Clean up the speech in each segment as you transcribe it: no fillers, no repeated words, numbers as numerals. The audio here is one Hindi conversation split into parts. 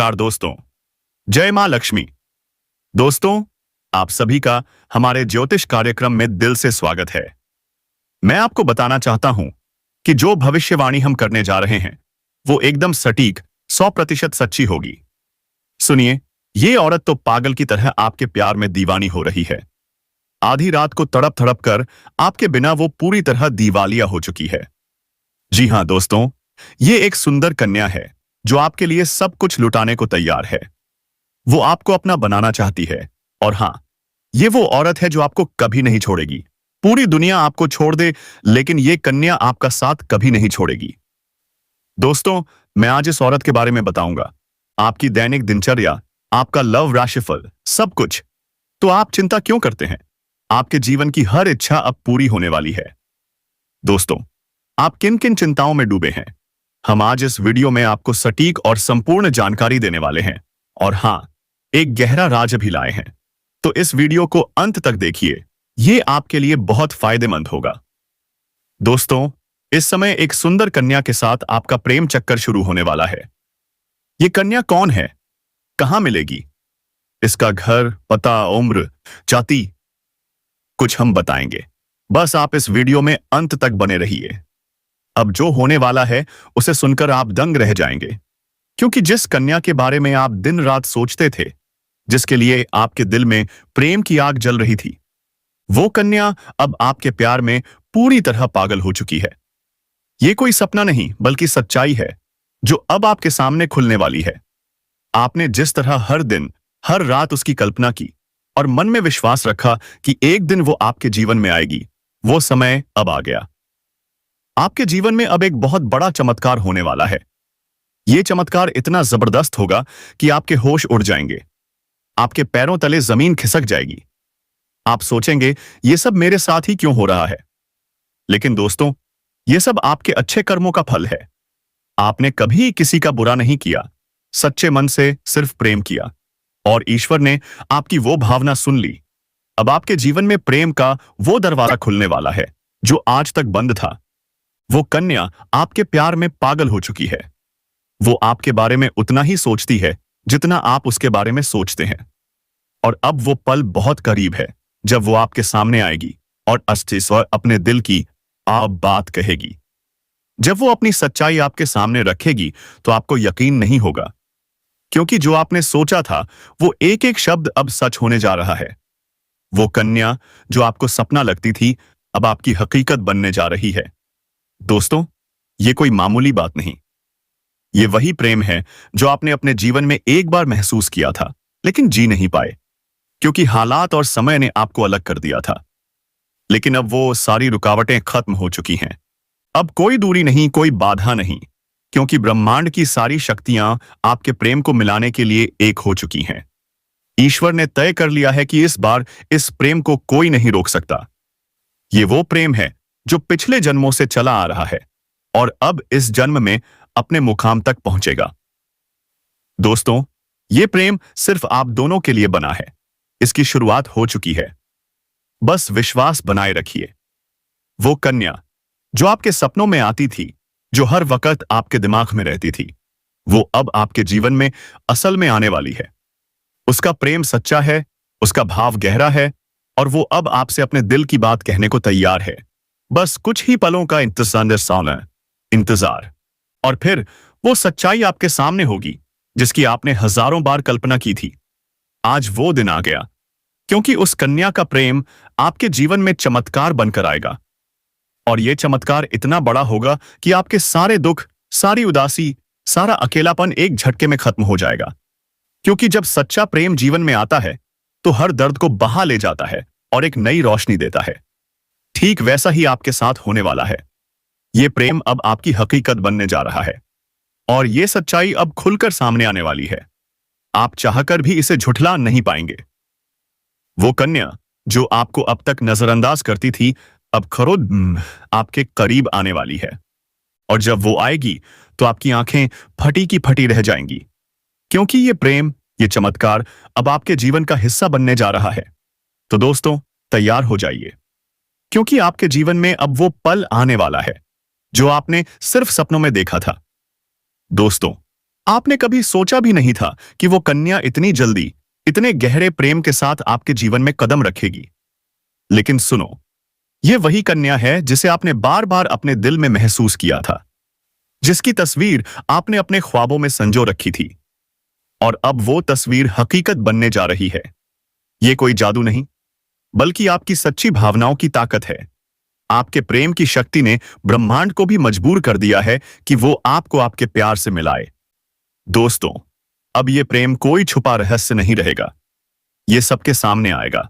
नमस्कार दोस्तों। जय मां लक्ष्मी। दोस्तों, आप सभी का हमारे ज्योतिष कार्यक्रम में दिल से स्वागत है। मैं आपको बताना चाहता हूं कि जो भविष्यवाणी हम करने जा रहे हैं वो एकदम सटीक 100% सच्ची होगी। सुनिए, ये औरत तो पागल की तरह आपके प्यार में दीवानी हो रही है। आधी रात को तड़प तड़प कर आपके बिना वो पूरी तरह दीवालिया हो चुकी है। जी हां दोस्तों, ये एक सुंदर कन्या है जो आपके लिए सब कुछ लुटाने को तैयार है। वो आपको अपना बनाना चाहती है। और हां, ये वो औरत है जो आपको कभी नहीं छोड़ेगी। पूरी दुनिया आपको छोड़ दे, लेकिन ये कन्या आपका साथ कभी नहीं छोड़ेगी। दोस्तों, मैं आज इस औरत के बारे में बताऊंगा। आपकी दैनिक दिनचर्या, आपका लव राशिफल, सब कुछ। तो आप चिंता क्यों करते हैं? आपके जीवन की हर इच्छा अब पूरी होने वाली है। दोस्तों, आप किन किन चिंताओं में डूबे हैं? हम आज इस वीडियो में आपको सटीक और संपूर्ण जानकारी देने वाले हैं। और हां, एक गहरा राज भी लाए हैं। तो इस वीडियो को अंत तक देखिए, ये आपके लिए बहुत फायदेमंद होगा। दोस्तों, इस समय एक सुंदर कन्या के साथ आपका प्रेम चक्कर शुरू होने वाला है। ये कन्या कौन है? कहां मिलेगी? इसका घर, पता, उम्र, जाति, कुछ हम बताएंगे। बस आप इस वीडियो में अंत तक बने रहिए। अब जो होने वाला है उसे सुनकर आप दंग रह जाएंगे, क्योंकि जिस कन्या के बारे में आप दिन रात सोचते थे, जिसके लिए आपके दिल में प्रेम की आग जल रही थी, वो कन्या अब आपके प्यार में पूरी तरह पागल हो चुकी है। ये कोई सपना नहीं बल्कि सच्चाई है जो अब आपके सामने खुलने वाली है। आपने जिस तरह हर दिन हर रात उसकी कल्पना की और मन में विश्वास रखा कि एक दिन वो आपके जीवन में आएगी, वो समय अब आ गया। आपके जीवन में अब एक बहुत बड़ा चमत्कार होने वाला है। यह चमत्कार इतना जबरदस्त होगा कि आपके होश उड़ जाएंगे। आपके पैरों तले जमीन खिसक जाएगी। आप सोचेंगे, ये सब मेरे साथ ही क्यों हो रहा है? लेकिन दोस्तों, यह सब आपके अच्छे कर्मों का फल है। आपने कभी किसी का बुरा नहीं किया, सच्चे मन से सिर्फ प्रेम किया, और ईश्वर ने आपकी वो भावना सुन ली। अब आपके जीवन में प्रेम का वो दरवाजा खुलने वाला है जो आज तक बंद था। वो कन्या आपके प्यार में पागल हो चुकी है। वो आपके बारे में उतना ही सोचती है जितना आप उसके बारे में सोचते हैं। और अब वो पल बहुत करीब है जब वो आपके सामने आएगी और अस्थिर स्वर अपने दिल की आप बात कहेगी। जब वो अपनी सच्चाई आपके सामने रखेगी तो आपको यकीन नहीं होगा, क्योंकि जो आपने सोचा था वो एक एक शब्द अब सच होने जा रहा है। वो कन्या जो आपको सपना लगती थी, अब आपकी हकीकत बनने जा रही है। दोस्तों, ये कोई मामूली बात नहीं। ये वही प्रेम है जो आपने अपने जीवन में एक बार महसूस किया था, लेकिन जी नहीं पाए, क्योंकि हालात और समय ने आपको अलग कर दिया था। लेकिन अब वो सारी रुकावटें खत्म हो चुकी हैं। अब कोई दूरी नहीं, कोई बाधा नहीं, क्योंकि ब्रह्मांड की सारी शक्तियां आपके प्रेम को मिलाने के लिए एक हो चुकी हैं। ईश्वर ने तय कर लिया है कि इस बार इस प्रेम को कोई नहीं रोक सकता। ये वो प्रेम है जो पिछले जन्मों से चला आ रहा है और अब इस जन्म में अपने मुकाम तक पहुंचेगा। दोस्तों, ये प्रेम सिर्फ आप दोनों के लिए बना है। इसकी शुरुआत हो चुकी है। बस विश्वास बनाए रखिए। वो कन्या जो आपके सपनों में आती थी, जो हर वक्त आपके दिमाग में रहती थी, वो अब आपके जीवन में असल में आने वाली है। उसका प्रेम सच्चा है, उसका भाव गहरा है, और वो अब आपसे अपने दिल की बात कहने को तैयार है। बस कुछ ही पलों का इंतजार, और फिर वो सच्चाई आपके सामने होगी जिसकी आपने हजारों बार कल्पना की थी। आज वो दिन आ गया, क्योंकि उस कन्या का प्रेम आपके जीवन में चमत्कार बनकर आएगा। और ये चमत्कार इतना बड़ा होगा कि आपके सारे दुख, सारी उदासी, सारा अकेलापन एक झटके में खत्म हो जाएगा। क्योंकि जब सच्चा प्रेम जीवन में आता है तो हर दर्द को बहा ले जाता है और एक नई रोशनी देता है। ठीक वैसा ही आपके साथ होने वाला है। ये प्रेम अब आपकी हकीकत बनने जा रहा है, और ये सच्चाई अब खुलकर सामने आने वाली है। आप चाहकर भी इसे झुठला नहीं पाएंगे। वो कन्या जो आपको अब तक नजरअंदाज करती थी, अब खुद आपके करीब आने वाली है। और जब वो आएगी तो आपकी आंखें फटी की फटी रह जाएंगी, क्योंकि ये प्रेम, ये चमत्कार अब आपके जीवन का हिस्सा बनने जा रहा है। तो दोस्तों, तैयार हो जाइए, क्योंकि आपके जीवन में अब वो पल आने वाला है जो आपने सिर्फ सपनों में देखा था। दोस्तों, आपने कभी सोचा भी नहीं था कि वो कन्या इतनी जल्दी, इतने गहरे प्रेम के साथ आपके जीवन में कदम रखेगी। लेकिन सुनो, ये वही कन्या है जिसे आपने बार बार अपने दिल में महसूस किया था, जिसकी तस्वीर आपने अपने ख्वाबों में संजो रखी थी। और अब वो तस्वीर हकीकत बनने जा रही है। ये कोई जादू नहीं, बल्कि आपकी सच्ची भावनाओं की ताकत है। आपके प्रेम की शक्ति ने ब्रह्मांड को भी मजबूर कर दिया है कि वो आपको आपके प्यार से मिलाए। दोस्तों, अब ये प्रेम कोई छुपा रहस्य नहीं रहेगा। ये सबके सामने आएगा।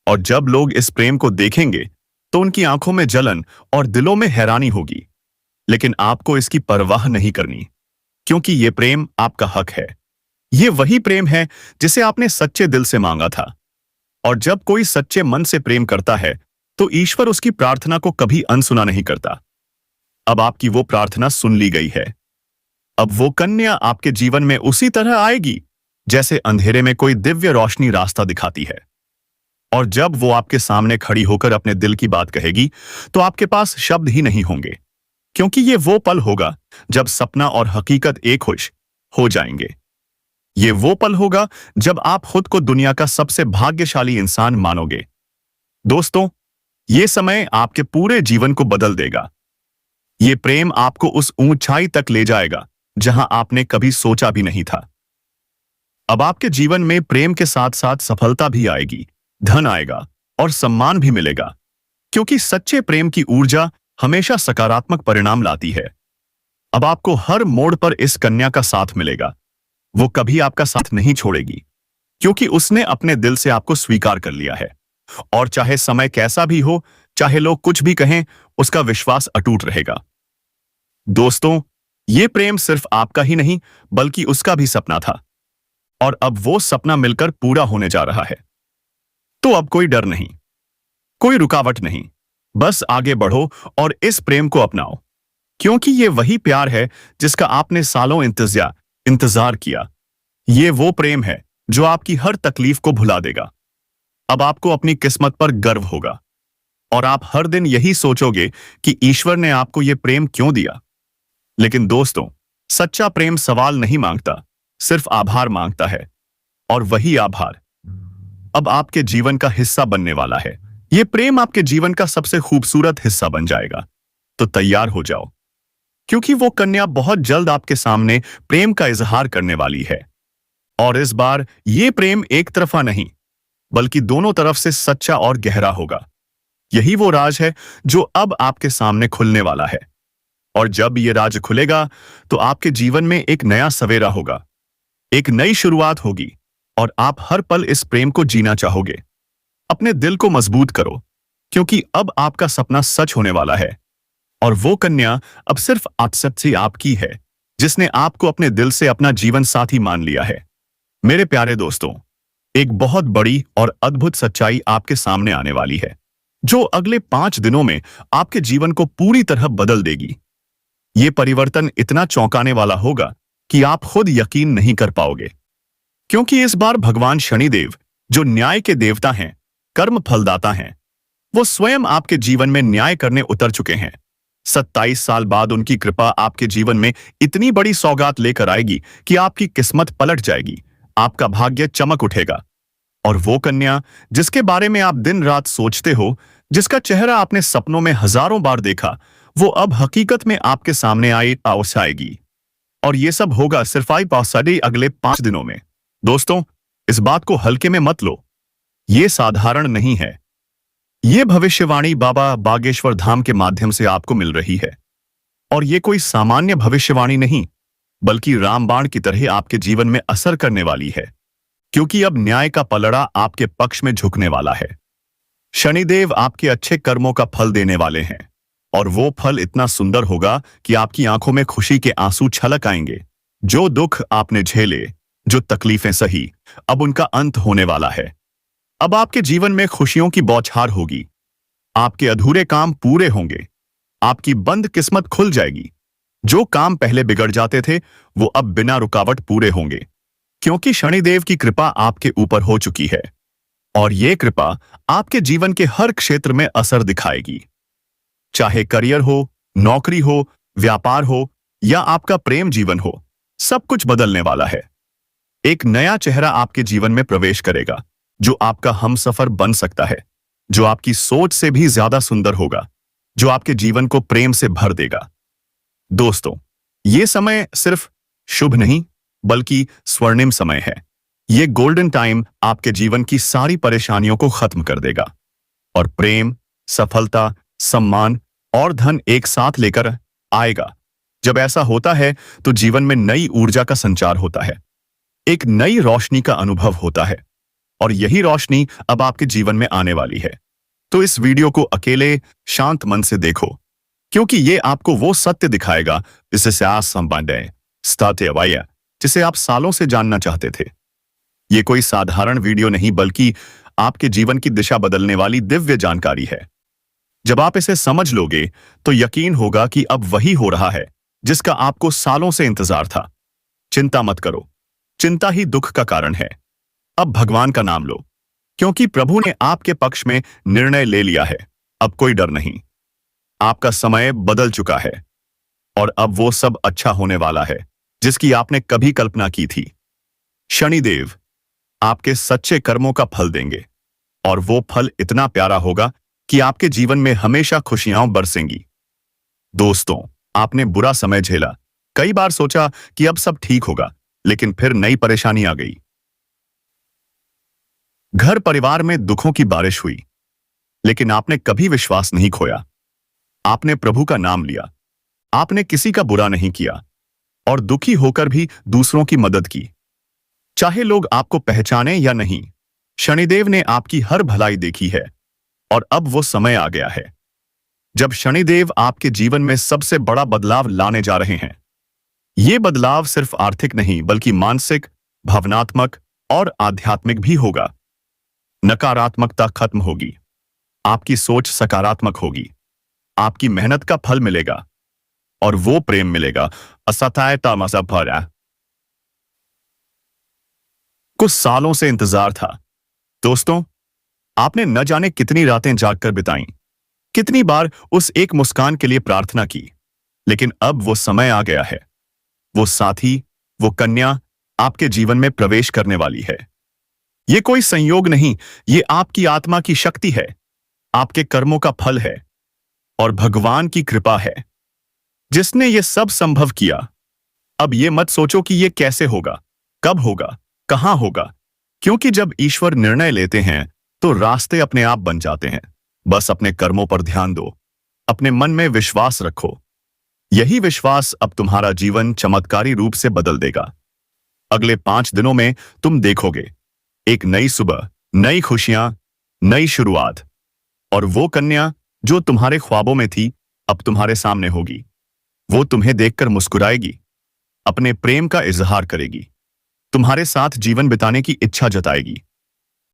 और जब लोग इस प्रेम को देखेंगे तो उनकी आंखों में जलन और दिलों में हैरानी होगी। लेकिन आपको इसकी परवाह नहीं करनी, क्योंकि ये प्रेम आपका हक है। ये वही प्रेम है जिसे आपने सच्चे दिल से मांगा था। और जब कोई सच्चे मन से प्रेम करता है तो ईश्वर उसकी प्रार्थना को कभी अनसुना नहीं करता। अब आपकी वो प्रार्थना सुन ली गई है। अब वो कन्या आपके जीवन में उसी तरह आएगी जैसे अंधेरे में कोई दिव्य रोशनी रास्ता दिखाती है। और जब वो आपके सामने खड़ी होकर अपने दिल की बात कहेगी तो आपके पास शब्द ही नहीं होंगे, क्योंकि ये वो पल होगा जब सपना और हकीकत एक हो जाएंगे। ये वो पल होगा जब आप खुद को दुनिया का सबसे भाग्यशाली इंसान मानोगे। दोस्तों, ये समय आपके पूरे जीवन को बदल देगा। ये प्रेम आपको उस ऊंचाई तक ले जाएगा जहां आपने कभी सोचा भी नहीं था। अब आपके जीवन में प्रेम के साथ साथ सफलता भी आएगी, धन आएगा और सम्मान भी मिलेगा, क्योंकि सच्चे प्रेम की ऊर्जा हमेशा सकारात्मक परिणाम लाती है। अब आपको हर मोड़ पर इस कन्या का साथ मिलेगा। वो कभी आपका साथ नहीं छोड़ेगी, क्योंकि उसने अपने दिल से आपको स्वीकार कर लिया है। और चाहे समय कैसा भी हो, चाहे लोग कुछ भी कहें, उसका विश्वास अटूट रहेगा। दोस्तों, ये प्रेम सिर्फ आपका ही नहीं, बल्कि उसका भी सपना था। और अब वो सपना मिलकर पूरा होने जा रहा है। तो अब कोई डर नहीं, कोई रुकावट नहीं। बस आगे बढ़ो और इस प्रेम को अपनाओ, क्योंकि ये वही प्यार है जिसका आपने सालों इंतजार किया। ये वो प्रेम है जो आपकी हर तकलीफ को भुला देगा। अब आपको अपनी किस्मत पर गर्व होगा और आप हर दिन यही सोचोगे कि ईश्वर ने आपको ये प्रेम क्यों दिया। लेकिन दोस्तों, सच्चा प्रेम सवाल नहीं मांगता, सिर्फ आभार मांगता है। और वही आभार अब आपके जीवन का हिस्सा बनने वाला है। ये प्रेम आपके जीवन का सबसे खूबसूरत हिस्सा बन जाएगा। तो तैयार हो जाओ, क्योंकि वो कन्या बहुत जल्द आपके सामने प्रेम का इजहार करने वाली है। और इस बार ये प्रेम एक तरफा नहीं, बल्कि दोनों तरफ से सच्चा और गहरा होगा। यही वो राज है जो अब आपके सामने खुलने वाला है। और जब ये राज खुलेगा तो आपके जीवन में एक नया सवेरा होगा, एक नई शुरुआत होगी, और आप हर पल इस प्रेम को जीना चाहोगे। अपने दिल को मजबूत करो, क्योंकि अब आपका सपना सच होने वाला है। और वो कन्या अब सिर्फ आप से आपकी है, जिसने आपको अपने दिल से अपना जीवन साथी मान लिया है। मेरे प्यारे दोस्तों, एक बहुत बड़ी और अद्भुत सच्चाई आपके सामने आने वाली है, जो अगले 5 दिनों में आपके जीवन को पूरी तरह बदल देगी। ये परिवर्तन इतना चौंकाने वाला होगा कि आप खुद यकीन नहीं कर पाओगे, क्योंकि इस बार भगवान शनिदेव, जो न्याय के देवता हैं, कर्म फलदाता हैं, वो स्वयं आपके जीवन में न्याय करने उतर चुके हैं। 27 साल बाद उनकी कृपा आपके जीवन में इतनी बड़ी सौगात लेकर आएगी कि आपकी किस्मत पलट जाएगी, आपका भाग्य चमक उठेगा। और वो कन्या जिसके बारे में आप दिन रात सोचते हो, जिसका चेहरा आपने सपनों में हजारों बार देखा, वो अब हकीकत में आपके सामने आएगी। और ये सब होगा सिर्फ अगले 5 दिनों में। दोस्तों, इस बात को हल्के में मत लो। ये साधारण नहीं है। ये भविष्यवाणी बाबा बागेश्वर धाम के माध्यम से आपको मिल रही है। और ये कोई सामान्य भविष्यवाणी नहीं, बल्कि रामबाण की तरह आपके जीवन में असर करने वाली है, क्योंकि अब न्याय का पलड़ा आपके पक्ष में झुकने वाला है। शनिदेव आपके अच्छे कर्मों का फल देने वाले हैं, और वो फल इतना सुंदर होगा कि आपकी आंखों में खुशी के आंसू छलक आएंगे। जो दुख आपने झेले, जो तकलीफें सही, अब उनका अंत होने वाला है। अब आपके जीवन में खुशियों की बौछार होगी। आपके अधूरे काम पूरे होंगे, आपकी बंद किस्मत खुल जाएगी। जो काम पहले बिगड़ जाते थे, वो अब बिना रुकावट पूरे होंगे, क्योंकि शनिदेव की कृपा आपके ऊपर हो चुकी है। और ये कृपा आपके जीवन के हर क्षेत्र में असर दिखाएगी। चाहे करियर हो, नौकरी हो, व्यापार हो, या आपका प्रेम जीवन हो, सब कुछ बदलने वाला है। एक नया चेहरा आपके जीवन में प्रवेश करेगा, जो आपका हमसफर बन सकता है, जो आपकी सोच से भी ज्यादा सुंदर होगा, जो आपके जीवन को प्रेम से भर देगा। दोस्तों, ये समय सिर्फ शुभ नहीं, बल्कि स्वर्णिम समय है। ये गोल्डन टाइम आपके जीवन की सारी परेशानियों को खत्म कर देगा और प्रेम, सफलता, सम्मान और धन एक साथ लेकर आएगा। जब ऐसा होता है तो जीवन में नई ऊर्जा का संचार होता है, एक नई रोशनी का अनुभव होता है, और यही रोशनी अब आपके जीवन में आने वाली है। तो इस वीडियो को अकेले शांत मन से देखो, क्योंकि ये आपको वो सत्य दिखाएगा जिसे आप सालों से जानना चाहते थे। ये कोई साधारण वीडियो नहीं, बल्कि आपके जीवन की दिशा बदलने वाली दिव्य जानकारी है। जब आप इसे समझ लोगे तो यकीन होगा कि अब वही हो रहा है जिसका आपको सालों से इंतजार था। चिंता मत करो, चिंता ही दुख का कारण है। अब भगवान का नाम लो, क्योंकि प्रभु ने आपके पक्ष में निर्णय ले लिया है। अब कोई डर नहीं, आपका समय बदल चुका है और अब वो सब अच्छा होने वाला है जिसकी आपने कभी कल्पना की थी। शनिदेव आपके सच्चे कर्मों का फल देंगे, और वो फल इतना प्यारा होगा कि आपके जीवन में हमेशा खुशियां बरसेंगी। दोस्तों, आपने बुरा समय झेला, कई बार सोचा कि अब सब ठीक होगा, लेकिन फिर नई परेशानी आ गई। घर परिवार में दुखों की बारिश हुई, लेकिन आपने कभी विश्वास नहीं खोया। आपने प्रभु का नाम लिया, आपने किसी का बुरा नहीं किया, और दुखी होकर भी दूसरों की मदद की। चाहे लोग आपको पहचाने या नहीं, शनिदेव ने आपकी हर भलाई देखी है, और अब वो समय आ गया है जब शनिदेव आपके जीवन में सबसे बड़ा बदलाव लाने जा रहे हैं। ये बदलाव सिर्फ आर्थिक नहीं, बल्कि मानसिक, भावनात्मक और आध्यात्मिक भी होगा। नकारात्मकता खत्म होगी, आपकी सोच सकारात्मक होगी, आपकी मेहनत का फल मिलेगा, और वो प्रेम मिलेगा कुछ सालों से इंतजार था। दोस्तों, आपने न जाने कितनी रातें जागकर बिताईं, कितनी बार उस एक मुस्कान के लिए प्रार्थना की, लेकिन अब वो समय आ गया है। वो साथी, वो कन्या आपके जीवन में प्रवेश करने वाली है। ये कोई संयोग नहीं, ये आपकी आत्मा की शक्ति है, आपके कर्मों का फल है, और भगवान की कृपा है जिसने ये सब संभव किया। अब ये मत सोचो कि ये कैसे होगा, कब होगा, कहां होगा, क्योंकि जब ईश्वर निर्णय लेते हैं तो रास्ते अपने आप बन जाते हैं। बस अपने कर्मों पर ध्यान दो, अपने मन में विश्वास रखो। यही विश्वास अब तुम्हारा जीवन चमत्कारी रूप से बदल देगा। अगले 5 दिनों में तुम देखोगे एक नई सुबह, नई खुशियां, नई शुरुआत, और वो कन्या जो तुम्हारे ख्वाबों में थी अब तुम्हारे सामने होगी। वो तुम्हें देखकर मुस्कुराएगी, अपने प्रेम का इजहार करेगी, तुम्हारे साथ जीवन बिताने की इच्छा जताएगी।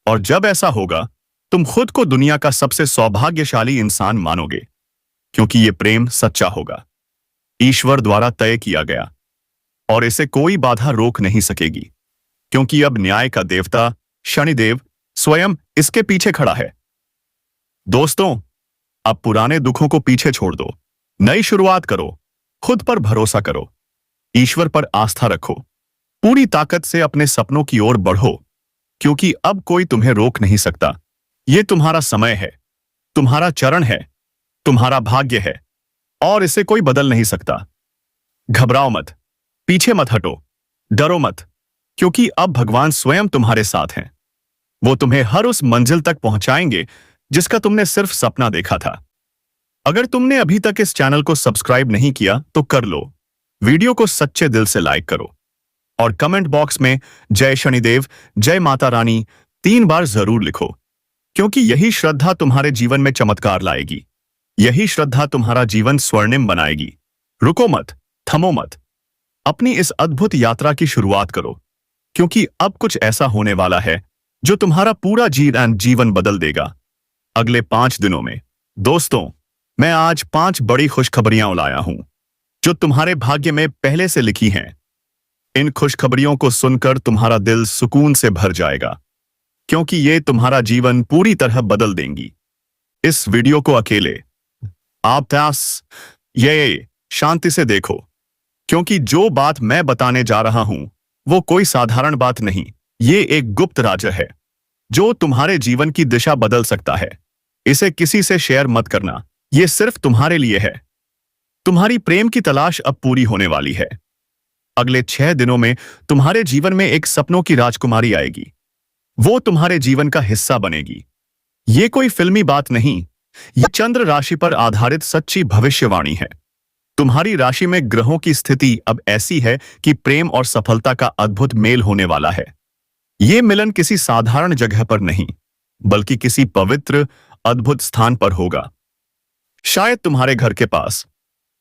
और जब ऐसा होगा, तुम खुद को दुनिया का सबसे सौभाग्यशाली इंसान मानोगे, क्योंकि ये प्रेम सच्चा होगा, ईश्वर द्वारा तय किया गया, और इसे कोई बाधा रोक नहीं सकेगी, क्योंकि अब न्याय का देवता शनिदेव स्वयं इसके पीछे खड़ा है। दोस्तों, अब पुराने दुखों को पीछे छोड़ दो, नई शुरुआत करो, खुद पर भरोसा करो, ईश्वर पर आस्था रखो, पूरी ताकत से अपने सपनों की ओर बढ़ो, क्योंकि अब कोई तुम्हें रोक नहीं सकता। ये तुम्हारा समय है, तुम्हारा चरण है, तुम्हारा भाग्य है, और इसे कोई बदल नहीं सकता। घबराओ मत, पीछे मत हटो, डरो मत, क्योंकि अब भगवान स्वयं तुम्हारे साथ हैं। वो तुम्हें हर उस मंजिल तक पहुंचाएंगे जिसका तुमने सिर्फ सपना देखा था। अगर तुमने अभी तक इस चैनल को सब्सक्राइब नहीं किया तो कर लो, वीडियो को सच्चे दिल से लाइक करो, और कमेंट बॉक्स में जय शनिदेव, जय माता रानी 3 बार जरूर लिखो, क्योंकि यही श्रद्धा तुम्हारे जीवन में चमत्कार लाएगी। यही श्रद्धा तुम्हारा जीवन स्वर्णिम बनाएगी। रुको मत, थमो मत, अपनी इस अद्भुत यात्रा की शुरुआत करो, क्योंकि अब कुछ ऐसा होने वाला है जो तुम्हारा पूरा जीवन बदल देगा अगले 5 दिनों में। दोस्तों, मैं आज 5 बड़ी खुशखबरियां लाया हूं जो तुम्हारे भाग्य में पहले से लिखी हैं। इन खुशखबरियों को सुनकर तुम्हारा दिल सुकून से भर जाएगा, क्योंकि ये तुम्हारा जीवन पूरी तरह बदल देंगी। इस वीडियो को अकेले आप ये शांति से देखो, क्योंकि जो बात मैं बताने जा रहा हूं वो कोई साधारण बात नहीं। ये एक गुप्त राज है जो तुम्हारे जीवन की दिशा बदल सकता है। इसे किसी से शेयर मत करना, ये सिर्फ तुम्हारे लिए है। तुम्हारी प्रेम की तलाश अब पूरी होने वाली है। अगले 6 दिनों में तुम्हारे जीवन में एक सपनों की राजकुमारी आएगी। वो तुम्हारे जीवन का हिस्सा बनेगी। ये कोई फिल्मी बात नहीं, ये चंद्र राशि पर आधारित सच्ची भविष्यवाणी है। तुम्हारी राशि में ग्रहों की स्थिति अब ऐसी है कि प्रेम और सफलता का अद्भुत मेल होने वाला है। ये मिलन किसी साधारण जगह पर नहीं, बल्कि किसी पवित्र, अद्भुत स्थान पर होगा। शायद तुम्हारे घर के पास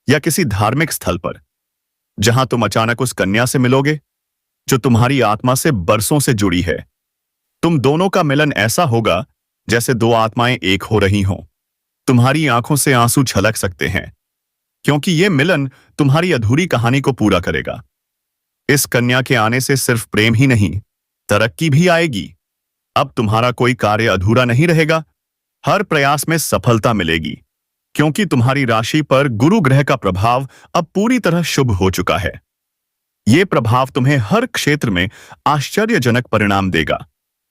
या किसी धार्मिक स्थल पर, जहां तुम अचानक उस कन्या से मिलोगे जो तुम्हारी आत्मा से बरसों से जुड़ी है। तुम दोनों का मिलन ऐसा होगा जैसे दो आत्माएं एक हो रही हों। तुम्हारी आंखों से आंसू छलक सकते हैं, क्योंकि यह मिलन तुम्हारी अधूरी कहानी को पूरा करेगा। इस कन्या के आने से सिर्फ प्रेम ही नहीं, तरक्की भी आएगी। अब तुम्हारा कोई कार्य अधूरा नहीं रहेगा, हर प्रयास में सफलता मिलेगी, क्योंकि तुम्हारी राशि पर गुरु ग्रह का प्रभाव अब पूरी तरह शुभ हो चुका है। यह प्रभाव तुम्हें हर क्षेत्र में आश्चर्यजनक परिणाम देगा,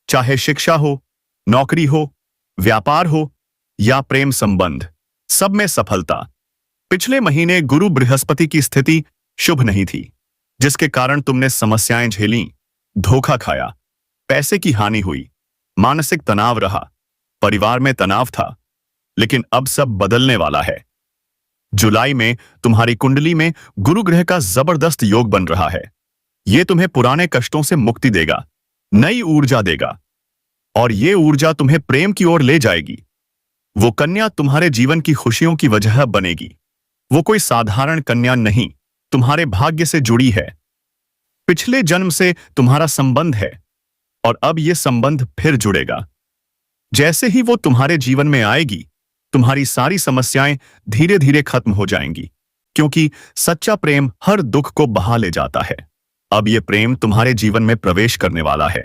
चाहे शिक्षा हो, नौकरी हो, व्यापार हो या प्रेम संबंध, सब में सफलता। पिछले महीने गुरु बृहस्पति की स्थिति शुभ नहीं थी, जिसके कारण तुमने समस्याएं झेलीं, धोखा खाया, पैसे की हानि हुई, मानसिक तनाव रहा, परिवार में तनाव था। लेकिन अब सब बदलने वाला है। जुलाई में तुम्हारी कुंडली में गुरु ग्रह का जबरदस्त योग बन रहा है। यह तुम्हें पुराने कष्टों से मुक्ति देगा, नई ऊर्जा देगा, और यह ऊर्जा तुम्हें प्रेम की ओर ले जाएगी। वो कन्या तुम्हारे जीवन की खुशियों की वजह बनेगी। वो कोई साधारण कन्या नहीं, तुम्हारे भाग्य से जुड़ी है। पिछले जन्म से तुम्हारा संबंध है, और अब यह संबंध फिर जुड़ेगा। जैसे ही वो तुम्हारे जीवन में आएगी, तुम्हारी सारी समस्याएं धीरे धीरे खत्म हो जाएंगी, क्योंकि सच्चा प्रेम हर दुख को बहा ले जाता है। अब यह प्रेम तुम्हारे जीवन में प्रवेश करने वाला है।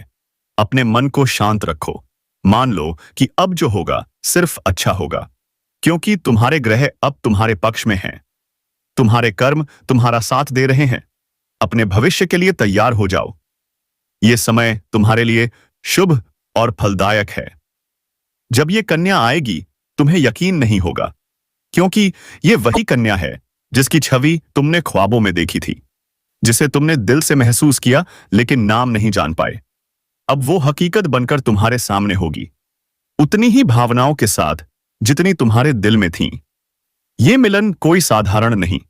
अपने मन को शांत रखो, मान लो कि अब जो होगा सिर्फ अच्छा होगा, क्योंकि तुम्हारे ग्रह अब तुम्हारे पक्ष में हैं। तुम्हारे कर्म तुम्हारा साथ दे रहे हैं। अपने भविष्य के लिए तैयार हो जाओ। यह समय तुम्हारे लिए शुभ और फलदायक है। जब यह कन्या आएगी, तुम्हें यकीन नहीं होगा, क्योंकि यह वही कन्या है जिसकी छवि तुमने ख्वाबों में देखी थी, जिसे तुमने दिल से महसूस किया लेकिन नाम नहीं जान पाए। अब वो हकीकत बनकर तुम्हारे सामने होगी, उतनी ही भावनाओं के साथ जितनी तुम्हारे दिल में थीं। यह मिलन कोई साधारण नहीं,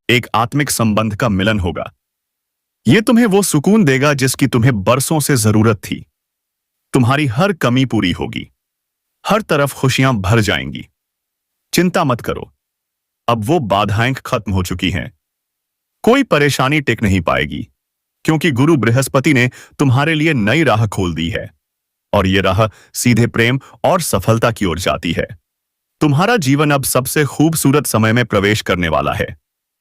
एक आत्मिक संबंध का मिलन होगा। यह तुम्हें वो सुकून देगा जिसकी तुम्हें बरसों से जरूरत थी। तुम्हारी हर कमी पूरी होगी, हर तरफ खुशियां भर जाएंगी। चिंता मत करो, अब वो बाधाएं खत्म हो चुकी हैं। कोई परेशानी टिक नहीं पाएगी, क्योंकि गुरु बृहस्पति ने तुम्हारे लिए नई राह खोल दी है, और ये राह सीधे प्रेम और सफलता की ओर जाती है। तुम्हारा जीवन अब सबसे खूबसूरत समय में प्रवेश करने वाला है।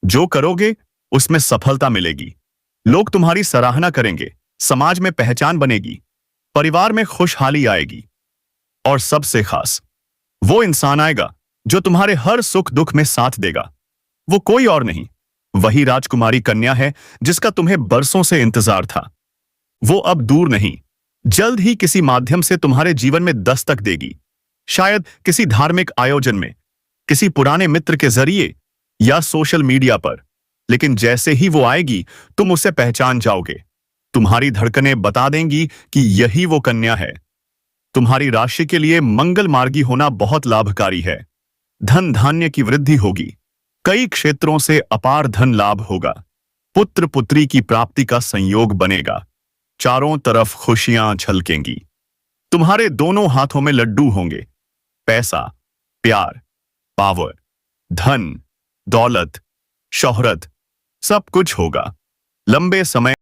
जो करोगे उसमें सफलता मिलेगी। लोग तुम्हारी सराहना करेंगे, समाज में पहचान बनेगी, परिवार में खुशहाली आएगी, और सबसे खास वो इंसान आएगा जो तुम्हारे हर सुख दुख में साथ देगा। वो कोई और नहीं, वही राजकुमारी कन्या है जिसका तुम्हें बरसों से इंतजार था। वो अब दूर नहीं, जल्द ही किसी माध्यम से तुम्हारे जीवन में दस्तक देगी। शायद किसी धार्मिक आयोजन में, किसी पुराने मित्र के जरिए, या सोशल मीडिया पर। लेकिन जैसे ही वो आएगी, तुम उसे पहचान जाओगे। तुम्हारी धड़कनें बता देंगी कि यही वो कन्या है। तुम्हारी राशि के लिए मंगल मार्गी होना बहुत लाभकारी है। धन धान्य की वृद्धि होगी, कई क्षेत्रों से अपार धन लाभ होगा, पुत्र पुत्री की प्राप्ति का संयोग बनेगा, चारों तरफ खुशियां छलकेंगी। तुम्हारे दोनों हाथों में लड्डू होंगे। पैसा, प्यार, पावर, धन, दौलत, शोहरत, सब कुछ होगा। लंबे समय